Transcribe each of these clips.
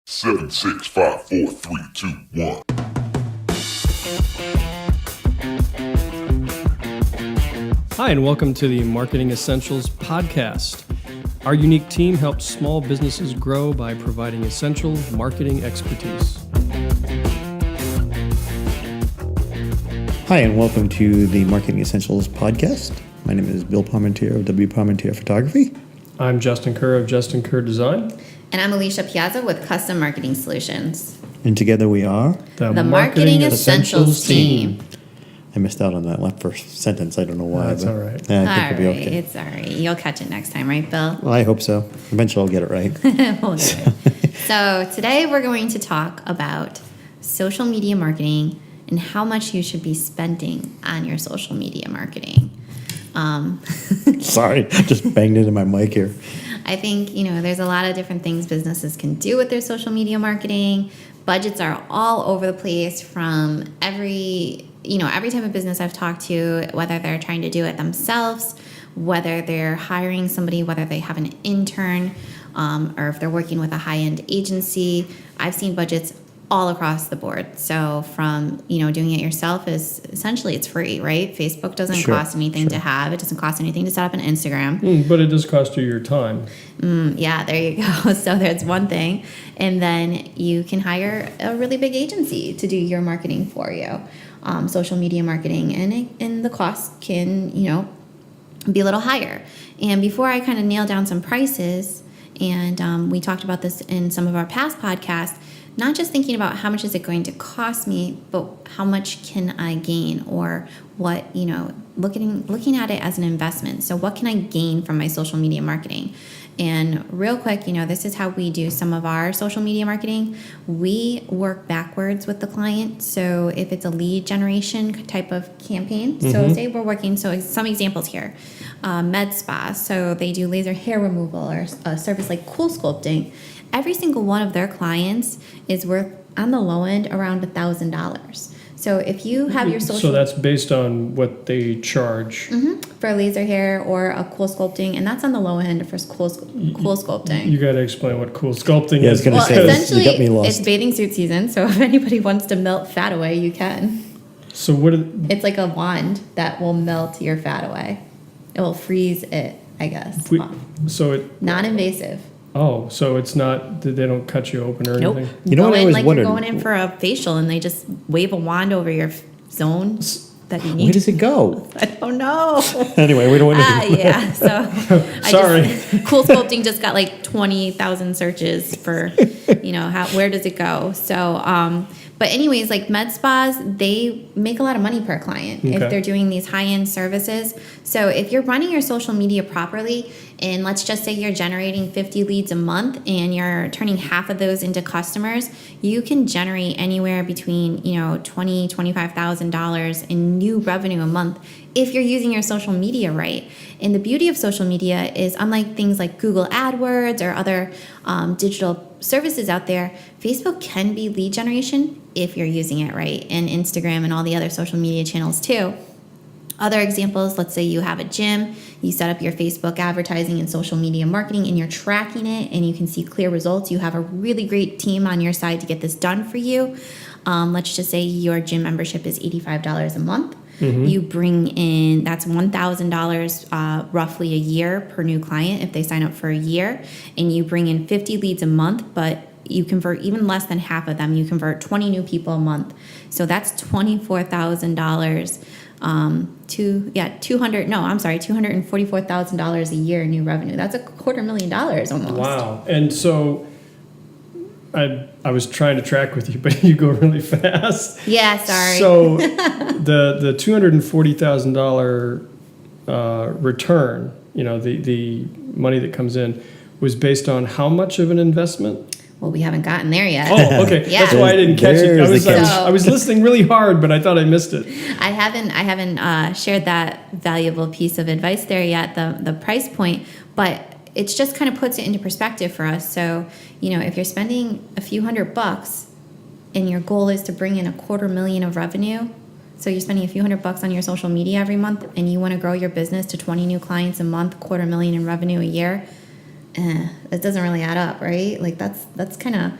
7, 6, 5, 4, 3, 2, 1. Hi, and welcome to the Marketing Essentials podcast. Our unique team helps small businesses grow by providing essential marketing expertise. Hi, and welcome to the Marketing Essentials podcast. My name is W.Parmentier of W.Parmentier Photography. I'm Justin Kerr of Justin Kerr Design. And I'm Alicia Piazza with Custom Marketing Solutions. And together we are The Marketing Essentials team. I missed out on that first sentence. I don't know why. That's but all right. I think we'll be okay. It's all right. You'll catch it next time, right, Bill? Well, I hope so. Eventually I'll get it right. We'll do it. So today we're going to talk about social media marketing and how much you should be spending on your social media marketing. Sorry, just banged into my mic here. I think, there's a lot of different things businesses can do with their social media marketing. Budgets are all over the place from every type of business I've talked to, whether they're trying to do it themselves, whether they're hiring somebody, whether they have an intern, or if they're working with a high-end agency. I've seen budgets all across the board. So from, doing it yourself is essentially it's free, right? Facebook doesn't cost anything to have. It doesn't cost anything to set up an Instagram. But it does cost you your time. Yeah, there you go. So there's one thing. And then you can hire a really big agency to do your marketing for you, social media marketing. And the cost can, be a little higher. And before I kind of nail down some prices, and we talked about this in some of our past podcasts, not just thinking about how much is it going to cost me, but how much can I gain, or what, looking at it as an investment. So what can I gain from my social media marketing? And real quick, this is how we do some of our social media marketing. We work backwards with the client. So if it's a lead generation type of campaign, so say we're working, so some examples here, med spa. So they do laser hair removal or a service like cool sculpting. Every single one of their clients is worth, on the low end, around $1,000. So if you have your social... So that's based on what they charge. For laser hair or a cool sculpting, and that's on the low end for cool sculpting. You got to explain what cool sculpting Yeah, I is. was going to say, essentially, you got me lost. it's bathing suit season, so if anybody wants to melt fat away, you can. So It's like a wand that will melt your fat away. It will freeze it, I guess. Non-invasive. Oh, so it's not, they don't cut you open or Nope. anything? You know what I always wondered? You're going in for a facial and they just wave a wand over your zone that you need. Where does it go? I don't know. Anyway, we don't want to... Yeah, so... Sorry. Cool Sculpting just got like 20,000 searches for, where does it go? So, but anyways, like med spas, they make a lot of money per client if they're doing these high-end services. So if you're running your social media properly, and let's just say you're generating 50 leads a month and you're turning half of those into customers, you can generate anywhere between, $20,000, $25,000 in new revenue a month if you're using your social media right. And the beauty of social media is, unlike things like Google Adwords or other digital services out there, Facebook can be lead generation if you're using it right, and Instagram and all the other social media channels too. Other examples, let's say you have a gym, you set up your Facebook advertising and social media marketing, and you're tracking it and you can see clear results. You have a really great team on your side to get this done for you. Let's just say your gym membership is $85 a month. You bring in, that's $1,000 roughly a year per new client if they sign up for a year, and you bring in 50 leads a month, but you convert even less than half of them. You convert 20 new people a month. So that's $244,000 a year in new revenue. That's $244,000 almost. Wow. And so I was trying to track with you, but you go really fast. Yeah, sorry. So the $240,000 return, the money that comes in, was based on how much of an investment? Well, we haven't gotten there yet. Oh, okay. Yeah. That's why I didn't catch it. There's I was listening really hard, but I thought I missed it. I haven't shared that valuable piece of advice there yet, the price point, but it's just kind of puts it into perspective for us. So, if you're spending a few $100 and your goal is to bring in $250,000 of revenue, so you're spending a few $100 on your social media every month and you want to grow your business to 20 new clients a month, $250,000 in revenue a year, it doesn't really add up, right? Like that's kind of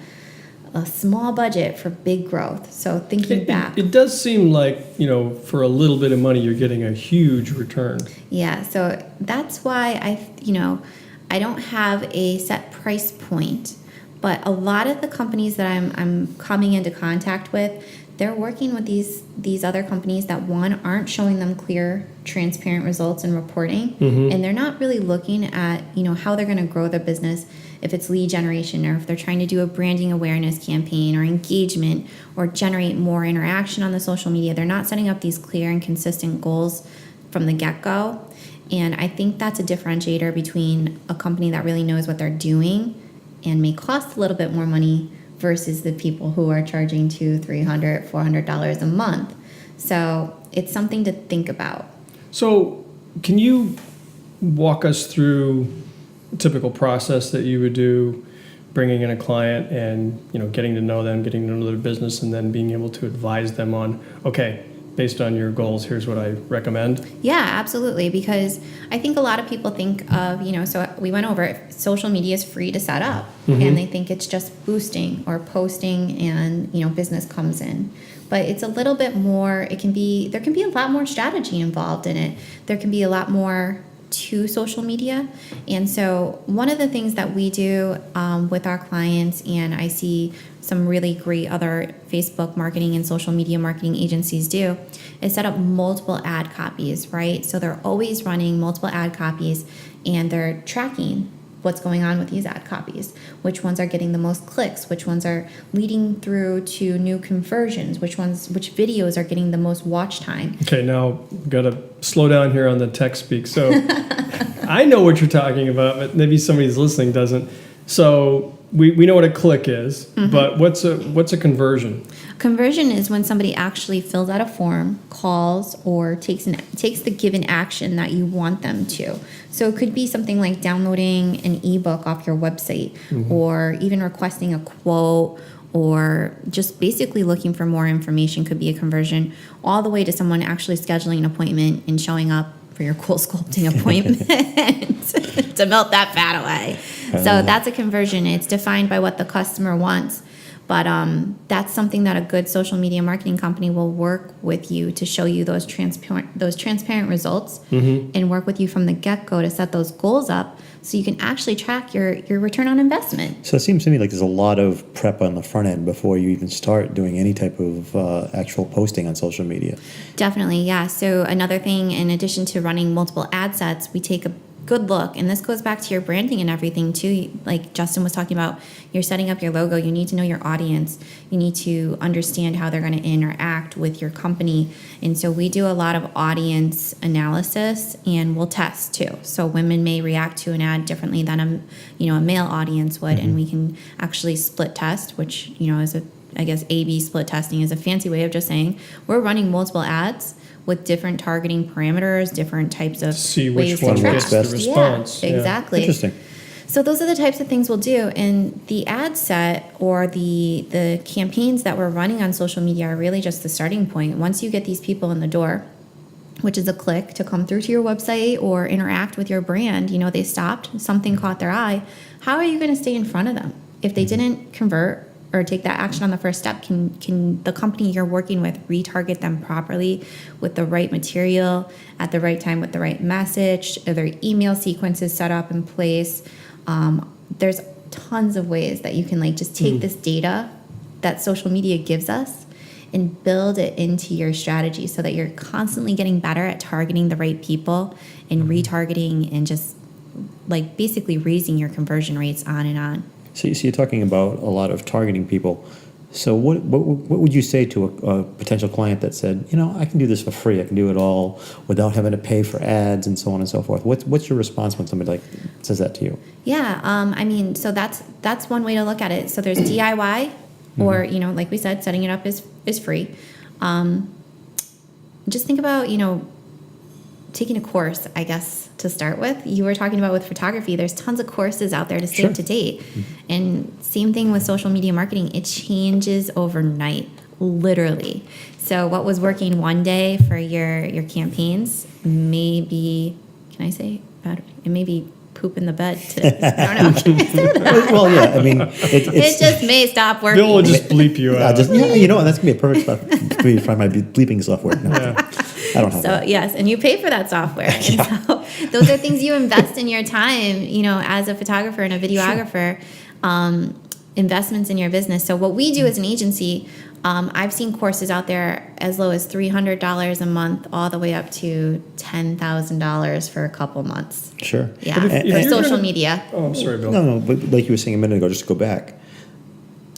a small budget for big growth. So thinking back. It does seem like, for a little bit of money, you're getting a huge return. Yeah, so that's why I don't have a set price point, but a lot of the companies that I'm coming into contact with, they're working with these other companies that, one, aren't showing them clear, transparent results in reporting, and they're not really looking at how they're going to grow their business, if it's lead generation or if they're trying to do a branding awareness campaign or engagement or generate more interaction on the social media. They're not setting up these clear and consistent goals from the get-go. And I think that's a differentiator between a company that really knows what they're doing and may cost a little bit more money versus the people who are charging $200, $300, $400 a month. So it's something to think about. So can you walk us through a typical process that you would do, bringing in a client and getting to know them, getting to know their business, and then being able to advise them on, okay, based on your goals, here's what I recommend? Yeah, absolutely. Because I think a lot of people think of, so we went over it, social media is free to set up, and they think it's just boosting or posting and, business comes in. But it's a little bit more, there can be a lot more strategy involved in it. There can be a lot more to social media. And so one of the things that we do with our clients, and I see some really great other Facebook marketing and social media marketing agencies do, is set up multiple ad copies, right? So they're always running multiple ad copies and they're tracking what's going on with these ad copies, which ones are getting the most clicks, which ones are leading through to new conversions, which videos are getting the most watch time. Okay, now got to slow down here on the tech speak. So I know what you're talking about, but maybe somebody who's listening doesn't. So we know what a click is, but what's a conversion? Conversion is when somebody actually fills out a form, calls, or takes the given action that you want them to. So it could be something like downloading an ebook off your website, or even requesting a quote, or just basically looking for more information could be a conversion, all the way to someone actually scheduling an appointment and showing up for your cool sculpting appointment to melt that fat away. So that's a conversion. It's defined by what the customer wants. But that's something that a good social media marketing company will work with you to show you those transparent results, and work with you from the get-go to set those goals up so you can actually track your return on investment. So it seems to me like there's a lot of prep on the front end before you even start doing any type of actual posting on social media. Definitely, yeah. So another thing, in addition to running multiple ad sets, we take a good look, and this goes back to your branding and everything too. Like Justin was talking about, you're setting up your logo, you need to know your audience, you need to understand how they're going to interact with your company. And so we do a lot of audience analysis, and we'll test too. So women may react to an ad differently than a male audience would, and we can actually split test, which is A/B split testing is a fancy way of just saying we're running multiple ads with different targeting parameters, different types of see ways which one to track. gets the response. Yeah, exactly. Interesting. So those are the types of things we'll do. And the ad set or the campaigns that we're running on social media are really just the starting point. Once you get these people in the door, which is a click to come through to your website or interact with your brand, they stopped, something caught their eye. How are you going to stay in front of them? If they didn't convert or take that action on the first step, can the company you're working with retarget them properly with the right material at the right time with the right message? Are their email sequences set up in place? There's tons of ways that you can just take this data that social media gives us and build it into your strategy so that you're constantly getting better at targeting the right people and retargeting and just basically raising your conversion rates on and on. So you're talking about a lot of targeting people. So what would you say to a potential client that said, I can do this for free, I can do it all without having to pay for ads and so on and so forth? What's your response when somebody says that to you? Yeah, so that's one way to look at it. So there's DIY, or like we said, setting it up is free. Just think about taking a course, I guess, to start with. You were talking about with photography, there's tons of courses out there to stay up to date. And same thing with social media marketing, it changes overnight, literally. So what was working one day for your campaigns may be, can I say bad? It may be poop in the bed to, I don't know. Can I say that? Well, yeah, I mean, It just may stop working. Bill will just bleep you out. you know, that's gonna be a perfect spot for you to find my bleeping software. No, I don't have So that. yes, and you pay for that software. And so those are things you invest in your time, you know, as a photographer and a videographer, investments in your business. So what we do as an agency, I've seen courses out there as low as $300 a month, all the way up to $10,000 for a couple months. Sure. Yeah, But if for you're social gonna- media. Oh, I'm sorry, Bill. No, but like you were saying a minute ago, just to go back,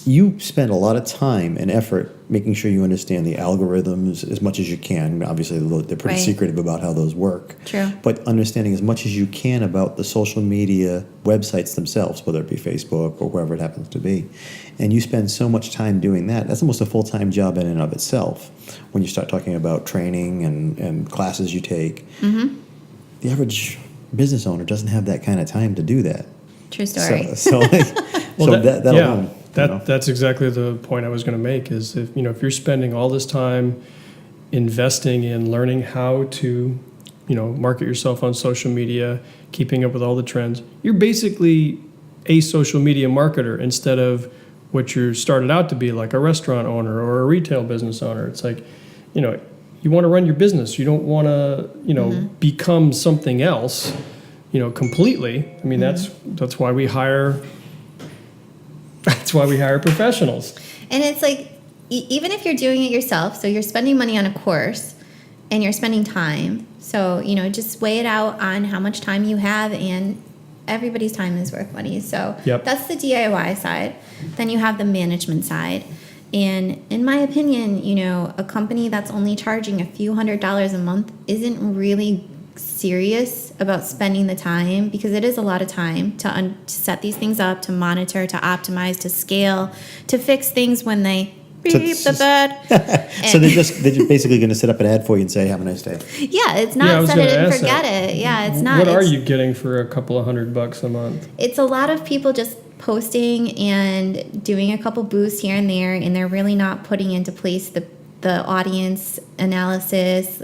you spend a lot of time and effort making sure you understand the algorithms as much as you can. Obviously, they're pretty Right. secretive about how those work. True. But understanding as much as you can about the social media websites themselves, whether it be Facebook or wherever it happens to be. And you spend so much time doing that. That's almost a full-time job in and of itself. When you start talking about training and classes you take, the average business owner doesn't have that kind of time to do that. True story. So that alone. you know. That's exactly the point I was going to make. Is if you're spending all this time investing in learning how to, market yourself on social media, keeping up with all the trends, you're basically a social media marketer instead of what you started out to be, like a restaurant owner or a retail business owner. It's like, you want to run your business. You don't want to, become something else, completely. I mean, that's why we hire. That's why we hire professionals. And it's like, even if you're doing it yourself, so you're spending money on a course and you're spending time. So, just weigh it out on how much time you have, and everybody's time is worth money. So Yep. that's the DIY side. Then you have the management side. And in my opinion, a company that's only charging a few $100s a month isn't really serious about spending the time, because it is a lot of time to set these things up, to monitor, to optimize, to scale, to fix things when they beep the bed. So they're just basically going to set up an ad for you and say, "Have a nice day." Yeah, it's Yeah, I not was set it gonna and ask forget that. it. Yeah, it's not. What are It's- you getting for a couple of $100 a month? It's a lot of people just posting and doing a couple boosts here and there, and they're really not putting into place the audience analysis.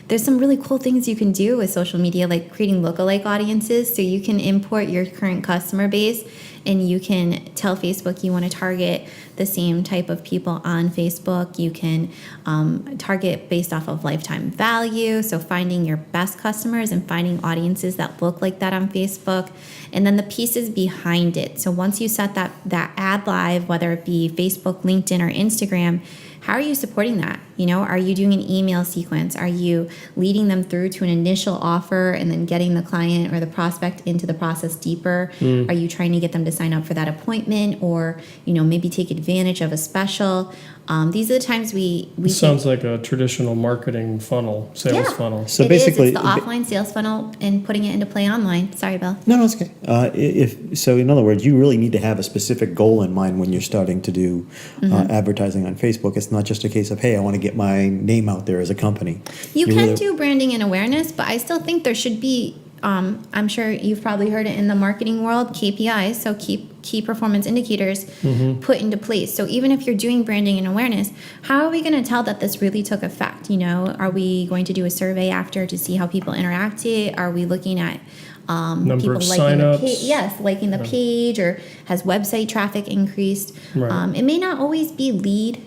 There's some really cool things you can do with social media, like creating lookalike audiences. So you can import your current customer base, and you can tell Facebook you want to target the same type of people on Facebook. You can target based off of lifetime value, so finding your best customers and finding audiences that look like that on Facebook. And then the pieces behind it. So once you set that ad live, whether it be Facebook, LinkedIn, or Instagram, how are you supporting that? Are you doing an email sequence? Are you leading them through to an initial offer and then getting the client or the prospect into the process deeper? Are you trying to get them to sign up for that appointment, or maybe take advantage of a special? These are the times we Sounds like a traditional marketing funnel, sales funnel. So it is. basically- It's the offline sales funnel and putting it into play online. Sorry, Bill. No, it's okay. In other words, you really need to have a specific goal in mind when you're starting to do advertising on Facebook. It's not just a case of, hey, I want to get my name out there as a company. You can really- do branding and awareness, but I still think there should be, I'm sure you've probably heard it in the marketing world, KPIs, so key performance indicators put into place. So even if you're doing branding and awareness, how are we going to tell that this really took effect? Are we going to do a survey after to see how people interacted? Are we looking at Number people of liking the signups. page? Yes, liking the page, or has website traffic increased? Right. It may not always be lead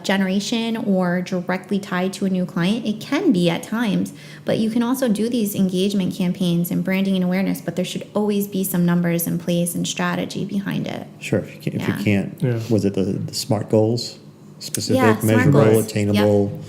generation or directly tied to a new client. It can be at times, but you can also do these engagement campaigns and branding and awareness, but there should always be some numbers in place and strategy behind it. Sure. If you Yeah. can't, Yeah. was it the SMART goals? Specific, Yeah, SMART measurable, goals. attainable.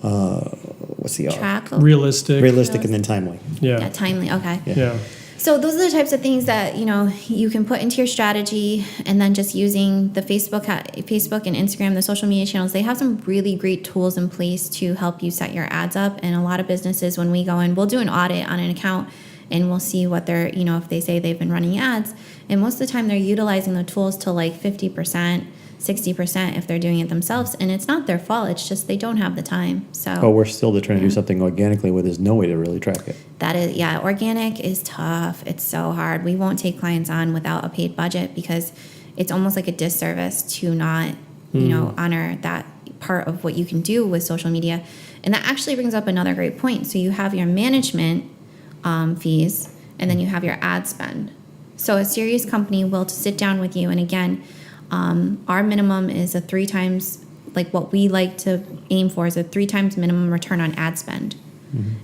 What's the R? Track. Realistic. Realistic and then timely. Yeah, timely. Okay. Yeah. So those are the types of things that you can put into your strategy, and then just using the Facebook and Instagram, the social media channels. They have some really great tools in place to help you set your ads up. And a lot of businesses, when we go in, we'll do an audit on an account, and we'll see what they're if they say they've been running ads, and most of the time they're utilizing the tools to like 50%. 60% if they're doing it themselves, and it's not their fault. It's just they don't have the time. So Oh, we're still trying to do something organically where there's no way to really track it. that is, organic is tough. It's so hard. We won't take clients on without a paid budget, because it's almost like a disservice to not, honor that part of what you can do with social media. And that actually brings up another great point. So you have your management fees, and then you have your ad spend. So a serious company will sit down with you, and again, our minimum is a 3 times, like what we like to aim for is a 3 times minimum return on ad spend.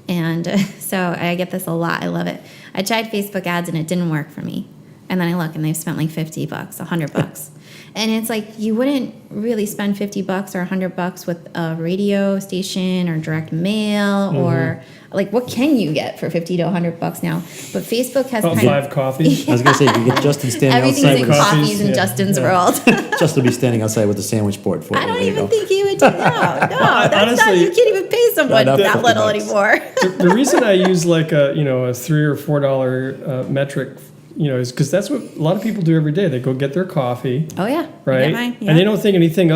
And so I get this a lot. I love it. I tried Facebook ads and it didn't work for me. And then I look and they've spent like $50, $100. And it's like, you wouldn't really spend $50 or $100 with a radio station or direct mail or like, what can you get for $50 to $100 now? But Facebook has About 5 coffees. I was gonna say, you could get Justin standing everything's outside in with coffees in Justin's world. Justin will be standing outside with a sandwich board for you. I don't There you even go. think he would do that. No, that's not, Honestly, you can't even pay someone not that little $50. anymore. The reason I use like a $3 or $4 metric, is because that's what a lot of people do every day. They go get their coffee, Oh yeah. right? I get mine, yeah. And they don't think anything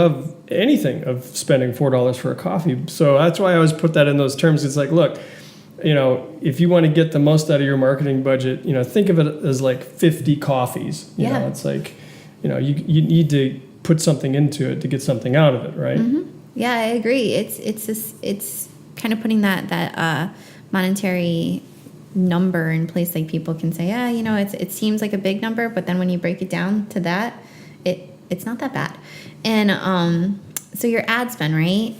of spending $4 for a coffee. So that's why I always put that in those terms. It's like, look, if you want to get the most out of your marketing budget, think of it as like 50 coffees. You know, it's like, you need to put something into it to get something out of it, right? Yeah, I agree. It's kind of putting that monetary number in place, like people can say, it seems like a big number, but then when you break it down to that, it's not that bad. And so your ad spend, right?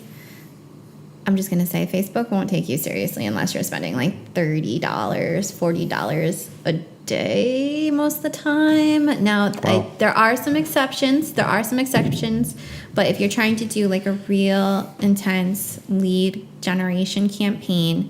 I'm just gonna say Facebook won't take you seriously unless you're spending like $30, $40 a day most of the time. Now, Wow. there are some exceptions. But if you're trying to do like a real intense lead generation campaign,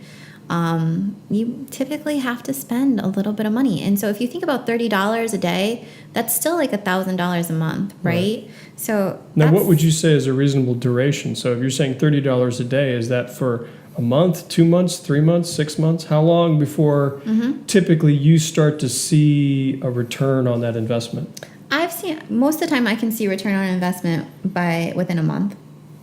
you typically have to spend a little bit of money. And so if you think about $30 a day, that's still like $1,000 a month, right? So Now, what would you say is a reasonable duration? So if you're saying $30 a day, is that for a month, 2 months, 3 months, 6 months? How long before typically you start to see a return on that investment? I've seen most of the time I can see return on investment within a month.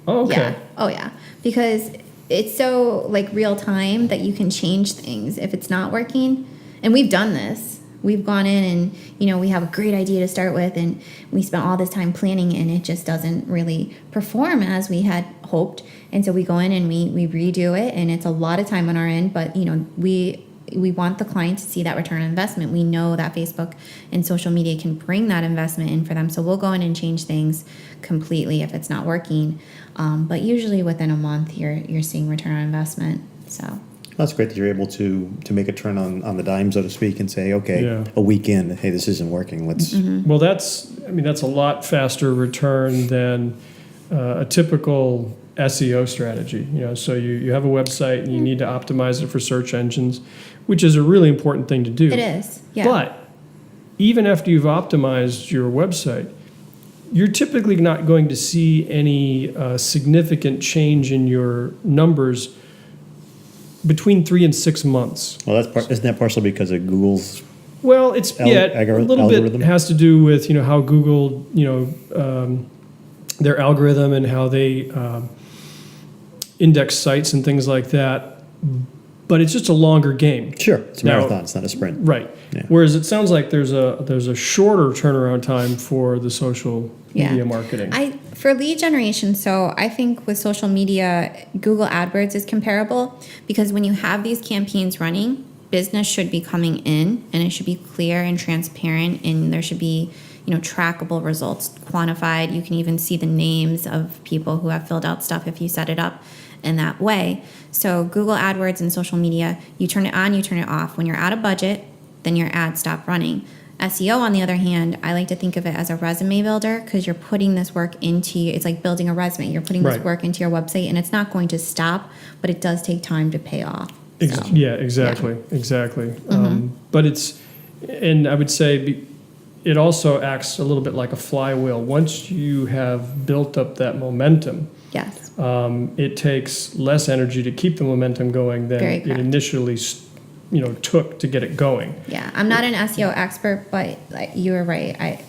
Oh, okay. Yeah. Oh yeah. Because it's so like real time that you can change things if it's not working. And we've done this. We've gone in and, we have a great idea to start with and we spent all this time planning and it just doesn't really perform as we had hoped. And so we go in and we redo it and it's a lot of time on our end, but we want the client to see that return on investment. We know that Facebook and social media can bring that investment in for them. So we'll go in and change things completely if it's not working. But usually within a month, you're seeing return on investment. So That's great that you're able to make a turn on the dime, so to speak, and say, okay, Yeah. a week in, hey, this isn't working. Let's. Well, that's a lot faster return than a typical SEO strategy. So you have a website and you need to optimize it for search engines, which is a really important thing to do. it is. Yeah. But even after you've optimized your website, you're typically not going to see any significant change in your numbers between 3 and 6 months. Well, isn't that partially because of Google's? Well, it's a little algorithm? bit has to do with how Google their algorithm and how they index sites and things like that. But it's just a longer game. Sure, it's a Now- marathon. It's not a sprint. Right. Yeah. Whereas it sounds like there's a shorter turnaround time for the social media marketing. For lead generation, so I think with social media, Google Adwords is comparable because when you have these campaigns running, business should be coming in and it should be clear and transparent and there should be trackable results, quantified. You can even see the names of people who have filled out stuff if you set it up in that way. So Google AdWords and social media, you turn it on, you turn it off. When you're out of budget, then your ads stop running. SEO, on the other hand, I like to think of it as a resume builder because you're putting this work it's like building a resume. You're putting this Right. work into your website and it's not going to stop, but it does take time to pay off. So, Yeah, exactly. But and I would say it also acts a little bit like a flywheel. Once you have built up that momentum, yes. it takes less energy to keep the momentum going than Very it correct. initially took to get it going. Yeah, I'm not an SEO expert, but you are right.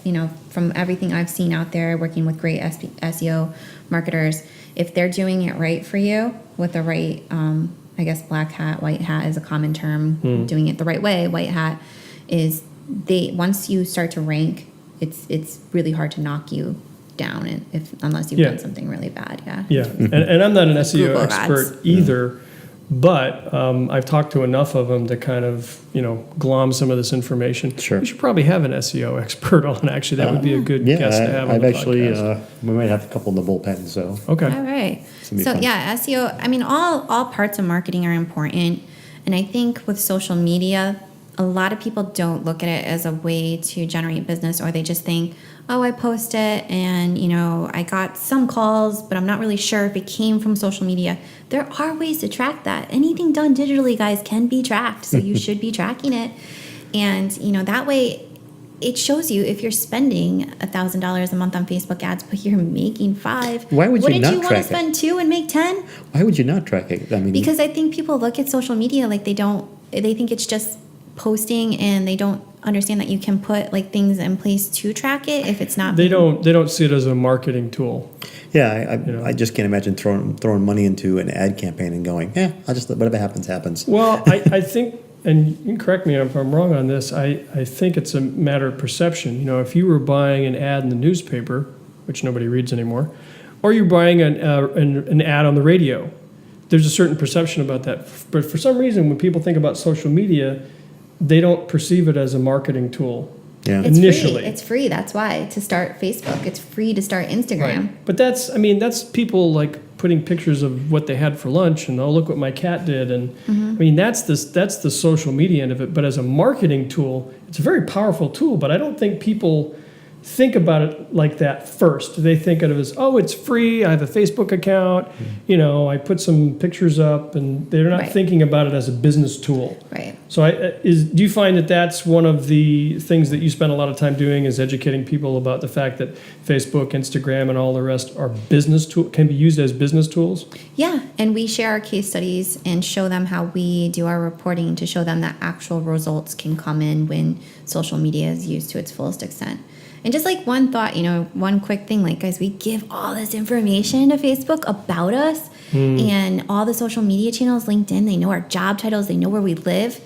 From everything I've seen out there, working with great SEO marketers, if they're doing it right for you with the right, I guess black hat, white hat is a common term. Doing it the right way, white hat is once you start to rank, it's really hard to knock you down unless you've done something really bad. Yeah. Yeah, and I'm not an SEO Google expert ads. either, But I've talked to enough of them to kind of, glom some of this information. Sure. We should probably have an SEO expert on, actually. That would be a good guest to have on I've the actually, podcast. we might have a couple in the bullpen, so. Okay. All right. It's gonna be So fun. yeah, SEO, I mean, all parts of marketing are important. And I think with social media, a lot of people don't look at it as a way to generate business, or they just think, oh, I post it and, I got some calls, but I'm not really sure if it came from social media. There are ways to track that. Anything done digitally, guys, can be tracked. So you should be tracking it. And, that way it shows you if you're spending $1,000 a month on Facebook ads, but you're making $5. Why would you Wouldn't not you want track to spend $2 and make $10? Why would you not track it? I mean, Because I think people look at social media like they think it's just posting, and they don't understand that you can put like things in place to track it if it's not. They don't see it as a marketing tool. yeah, I just can't imagine throwing money into an ad campaign and going, I'll just, whatever happens, happens. Well, I think, and you can correct me if I'm wrong on this, I think it's a matter of perception. If you were buying an ad in the newspaper, which nobody reads anymore, or you're buying an ad on the radio, there's a certain perception about that. But for some reason, when people think about social media, they don't perceive it as a marketing tool. Yeah. It's initially. free. It's free. That's why to start Facebook. It's free to start Instagram. But that's people like putting pictures of what they had for lunch and, oh, look what my cat did. And that's the social media end of it. But as a marketing tool, it's a very powerful tool, but I don't think people think about it like that first. They think of it as, oh, it's free. I have a Facebook account. I put some pictures up, and they're not Right. thinking about it as a business tool. Right. So do you find that that's one of the things that you spend a lot of time doing, is educating people about the fact that Facebook, Instagram, and all the rest are can be used as business tools? Yeah, and we share our case studies and show them how we do our reporting to show them that actual results can come in when social media is used to its fullest extent. And just like one thought, one quick thing, like, guys, we give all this information to Facebook about us and all the social media channels, LinkedIn, they know our job titles, they know where we live.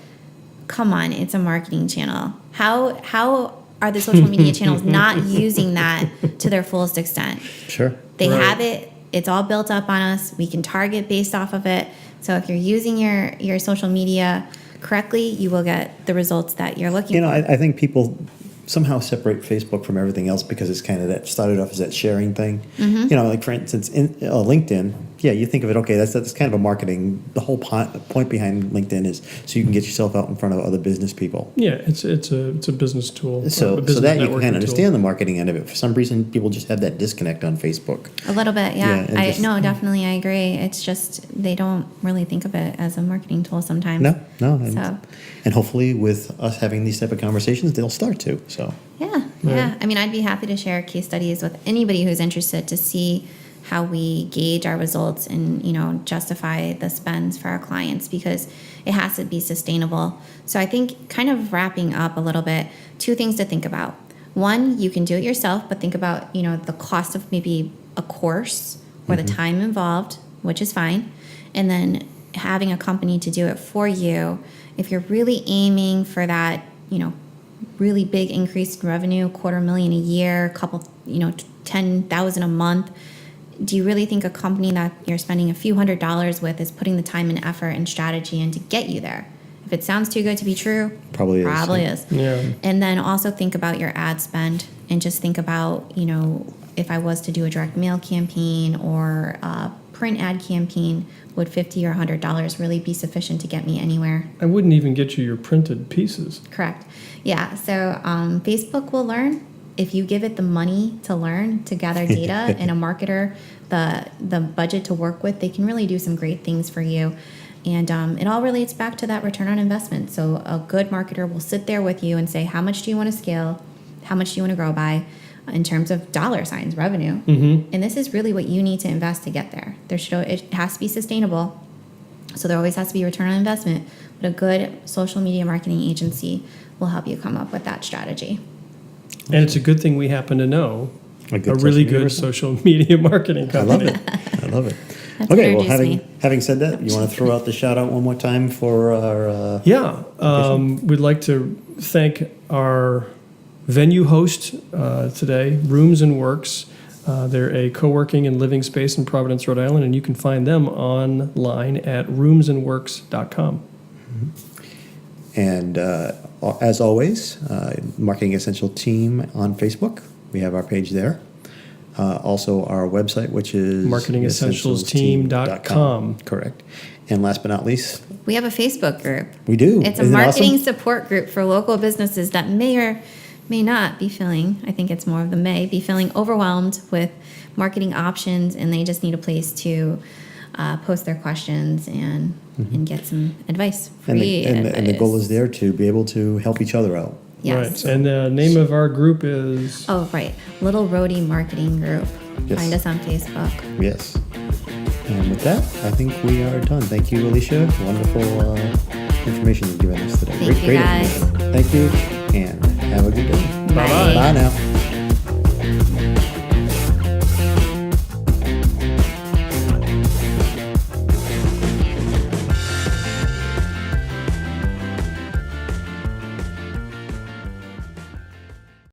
Come on, it's a marketing channel. How are the social media channels not using that to their fullest extent? Sure. They Right. have it. It's all built up on us. We can target based off of it. So if you're using your social media correctly, you will get the results that you're looking for. I think people somehow separate Facebook from everything else because it's kind of that started off as that sharing thing. Like for instance, in LinkedIn, you think of it, okay, that's kind of a marketing. The whole point behind LinkedIn is so you can get yourself out in front of other business people. Yeah, it's a business tool. So a business that you can networking kind of understand tool. the marketing end of it. For some reason, people just have that disconnect on Facebook. A little bit, yeah. Yeah, and No, definitely, I agree. It's just they don't really think of it as a marketing tool sometimes. No. So And hopefully with us having these type of conversations, they'll start to. So yeah. I mean, I'd be happy to share case studies with anybody who's interested to see how we gauge our results and justify the spends for our clients, because it has to be sustainable. So I think, kind of wrapping up a little bit, two things to think about. One, you can do it yourself, but think about the cost of maybe a course or the time involved, which is fine, and then having a company to do it for you. If you're really aiming for that really big increase in revenue, $250,000 a year, couple, 10,000 a month, do you really think a company that you're spending a few $100s with is putting the time and effort and strategy in to get you there? If it sounds too good to be true, Probably is. Yeah. And then also think about your ad spend, and just think about, if I was to do a direct mail campaign or a print ad campaign, would $50 or $100 really be sufficient to get me anywhere? I wouldn't even get you your printed pieces. Correct. Yeah. So Facebook will learn if you give it the money to learn, to gather data, and a marketer the budget to work with. They can really do some great things for you. And it all relates back to that return on investment. So a good marketer will sit there with you and say, how much do you want to scale? How much do you want to grow by in terms of dollar signs, revenue? And this is really what you need to invest to get there. It has to be sustainable. So there always has to be return on investment. But a good social media marketing agency will help you come up with that strategy. And it's a good thing we happen to know A good a really social media good person. social media marketing I love company. it. I love it. That's Okay, well, introduced me. having said that, you want to throw out the shout out one more time for our. Yeah, we'd like to thank our venue host today, Rooms and Works. They're a co-working and living space in Providence, Rhode Island, and you can find them online at roomsandworks.com. And as always, Marketing Essential Team on Facebook. We have our page there. Also, our website, which is marketingessentialsteam.com. Correct. And last but not least, We have a Facebook group. we do. It's a Isn't it marketing awesome? support group for local businesses that may or may not be feeling, I think it's more of the may, be feeling overwhelmed with marketing options, and they just need a place to post their questions and get some advice, And free and the goal advice. is there to be able to help each other out. Yes. Right. And the name of our group is... Oh, right. Little Roadie Marketing Group. Yes. Find us on Facebook. Yes. And with that, I think we are done. Thank you, Alicia. Wonderful information you've given us today. Thank you, guys. information. Thank you, and have a good day. Bye-bye. Bye now.